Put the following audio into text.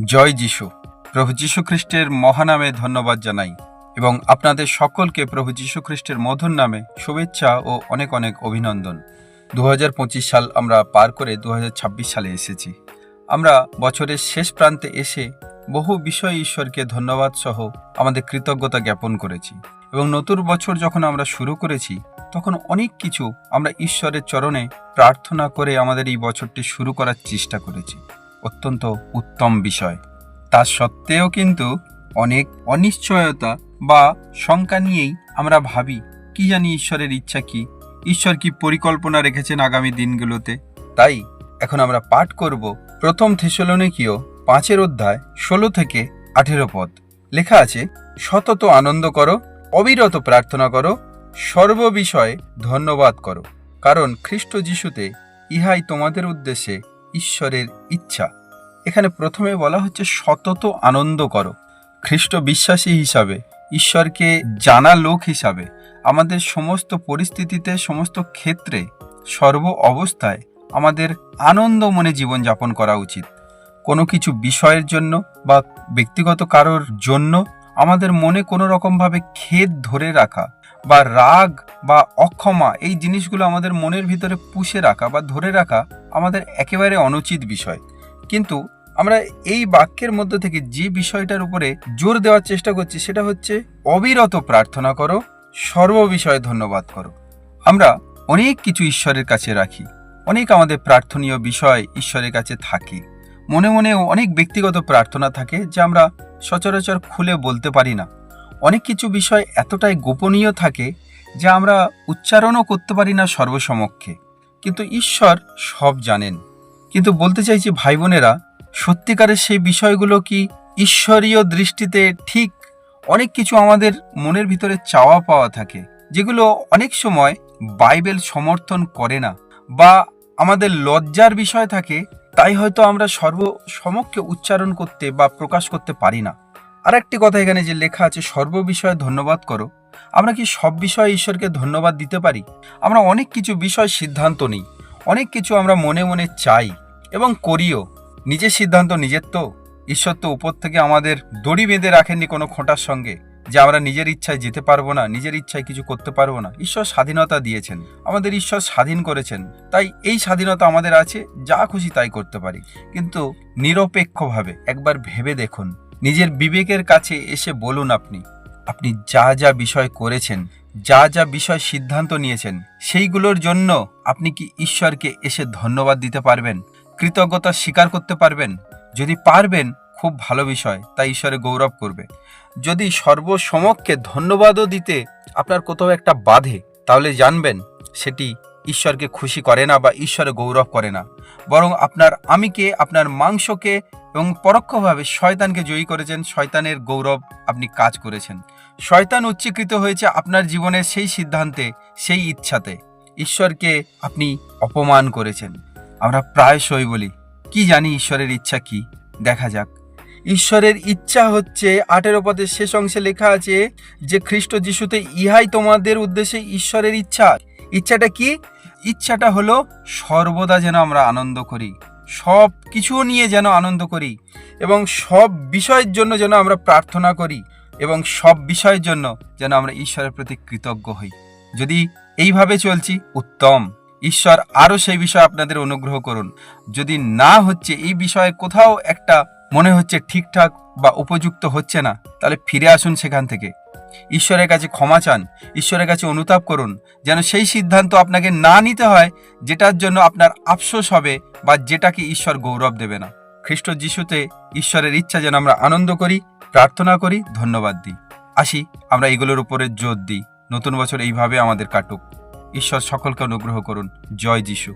জয় যিশু। প্রভু যীশু খ্রিস্টের মহানামে ধন্যবাদ জানাই এবং আপনাদের সকলকে প্রভু যীশু খ্রিস্টের মধুর নামে শুভেচ্ছা ও অনেক অনেক অভিনন্দন। 2025 সাল আমরা পার করে 2026 সালে এসেছি। আমরা বছরের শেষ প্রান্তে এসে বহু বিষয়ে ঈশ্বরকে ধন্যবাদ সহ আমাদের কৃতজ্ঞতা জ্ঞাপন করেছি এবং নতুন বছর যখন আমরা শুরু করেছি তখন অনেক কিছু আমরা ঈশ্বরের চরণে প্রার্থনা করে আমাদের এই বছরটি শুরু করার চেষ্টা করেছি। অত্যন্ত উত্তম বিষয়। তা সত্ত্বেও কিন্তু অনেক অনিশ্চয়তা বা শঙ্কা নিয়েই আমরা ভাবি, কি জানি ঈশ্বরের ইচ্ছা কি, ঈশ্বর কি পরিকল্পনা রেখেছেন আগামী দিনগুলোতে। তাই এখন আমরা পাঠ করব প্রথম থেসলোনিকীয় 5 অধ্যায় 16 থেকে 18 পদ। লেখা আছে, সতত আনন্দ করো, অবিরত প্রার্থনা করো, সর্ব বিষয়ে ধন্যবাদ করো, কারণ খ্রিস্ট যিশুতে ইহাই তোমাদের উদ্দেশ্যে ঈশ্বরের ইচ্ছা। এখানে প্রথমে বলা হচ্ছে সতত আনন্দ করো। খ্রিস্ট বিশ্বাসী হিসাবে, ঈশ্বরকে জানা লোক হিসাবে আমাদের সমস্ত পরিস্থিতিতে, সমস্ত ক্ষেত্রে, সর্ব অবস্থায় আমাদের আনন্দ মনে জীবনযাপন করা উচিত। কোনো কিছু বিষয়ের জন্য বা ব্যক্তিগত কারোর জন্য আমাদের মনে কোনো রকমভাবে খেদ ধরে রাখা বা রাগ বা অক্ষমা, এই জিনিসগুলো আমাদের মনের ভিতরে পুষে রাখা বা ধরে রাখা আমাদের একেবারে অনুচিত বিষয়। কিন্তু আমরা এই বাক্যের মধ্য থেকে যে বিষয়টার উপরে জোর দেওয়ার চেষ্টা করছি সেটা হচ্ছে অবিরত প্রার্থনা করো, সর্ব বিষয়ে ধন্যবাদ করো। আমরা অনেক কিছু ঈশ্বরের কাছে রাখি, অনেক আমাদের প্রার্থনীয় বিষয় ঈশ্বরের কাছে থাকে। মনে মনে অনেক ব্যক্তিগত প্রার্থনা থাকে যা আমরা সচরাচর খুলে বলতে পারি না। অনেক কিছু বিষয় এতটাই গোপনীয় থাকে যা আমরা উচ্চারণও করতে পারি না সর্বসমক্ষে, কিন্তু ঈশ্বর সব জানেন। কিন্তু বলতে চাইছি ভাই বোনেরা, সত্যিকারের সেই বিষয়গুলো কি ঈশ্বরীয় দৃষ্টিতে ঠিক? অনেক কিছু আমাদের মনের ভিতরে চাওয়া পাওয়া থাকে যেগুলো অনেক সময় বাইবেল সমর্থন করে না বা আমাদের লজ্জার বিষয় থাকে, তাই হয়তো আমরা সর্বসমক্ষে উচ্চারণ করতে বা প্রকাশ করতে পারি না। আর একটি কথা এখানে যে লেখা আছে সর্ব বিষয়ে ধন্যবাদ করো, আমরা কি সব বিষয়ে ঈশ্বরকে ধন্যবাদ দিতে পারি? আমরা অনেক কিছু বিষয় সিদ্ধান্ত নিই, অনেক কিছু আমরা মনে মনে চাই এবং করিও। নিজের সিদ্ধান্ত নিজের তো, ঈশ্বর তো উপর থেকে আমাদের দড়ি বেঁধে রাখেননি কোনো খোঁটার সঙ্গে যে আমরা নিজের ইচ্ছায় যেতে পারবো না, নিজের ইচ্ছায় কিছু করতে পারবো না। ঈশ্বর স্বাধীনতা দিয়েছেন, আমাদের ঈশ্বর স্বাধীন করেছেন, তাই এই স্বাধীনতা আমাদের আছে, যা খুশি তাই করতে পারি। কিন্তু নিরপেক্ষভাবে একবার ভেবে দেখুন, নিজের বিবেকের কাছে এসে বলুন, আপনি যা যা বিষয় করেছেন, যা যা বিষয় সিদ্ধান্ত নিয়েছেন, সেইগুলোর জন্য আপনি কি ঈশ্বরকে এসে ধন্যবাদ দিতে পারবেন? কৃতজ্ঞতা স্বীকার করতে পারবেন? যদি পারবেন, খুব ভালো বিষয়, তাই ঈশ্বরে গৌরব করবে। যদি সর্বসমক্ষে ধন্যবাদও দিতে আপনার কোথাও একটা বাধে, তাহলে জানবেন সেটি ঈশ্বরকে খুশি করে না বা ঈশ্বরে গৌরব করে না, বরং আপনার আমিকে, আপনার মাংসকে এবং পরোক্ষভাবে শয়তানকে জয়ী করেছেন। শয়তানের গৌরব আপনি কাজ করেছেন। শয়তান উচ্চীকৃত হয়েছে আপনার জীবনের সেই সিদ্ধান্তে, সেই ইচ্ছাতে। ঈশ্বরকে আপনি অপমান করেছেন। আমরা প্রায়শই বলি, কি জানি ঈশ্বরের ইচ্ছা কি, দেখা যাক। ঈশ্বরের ইচ্ছা হচ্ছে 18 পদের শেষ অংশে লেখা আছে যে খ্রিস্ট যিশুতে ইহাই তোমাদের উদ্দেশ্যে ঈশ্বরের ইচ্ছা। ইচ্ছাটা কি? ইচ্ছাটা হলো সর্বদা যেন আমরা আনন্দ করি, সব কিছু নিয়ে যেন আনন্দ করি এবং সব বিষয়ের জন্য যেন আমরা প্রার্থনা করি এবং সব বিষয়ের জন্য যেন আমরা ঈশ্বরের প্রতি কৃতজ্ঞ হই। যদি এইভাবে চলছি, উত্তম। ঈশ্বর আরও সেই বিষয়ে আপনাদের অনুগ্রহ করুন। যদি না হচ্ছে, এই বিষয়ে কোথাও একটা মনে হচ্ছে ঠিকঠাক বা উপযুক্ত হচ্ছে না, তাহলে ফিরে আসুন সেখান থেকে। ঈশ্বরের কাছে ক্ষমা চান, ঈশ্বরের কাছে অনুতাপ করুন, যেন সেই সিদ্ধান্ত আপনাকে না নিতে হয় যেটার জন্য আপনার আফসোস হবে বা যেটাকে ঈশ্বর গৌরব দেবে না। খ্রিস্ট যিশুতে ঈশ্বরের ইচ্ছা যেন আমরা আনন্দ করি, প্রার্থনা করি, ধন্যবাদ দিই। আসি আমরা এগুলোর উপরে জোর দিই। নতুন বছর এইভাবে আমাদের কাটুক। ঈশ্বর সকলকে অনুগ্রহ করুন। জয় যিশু।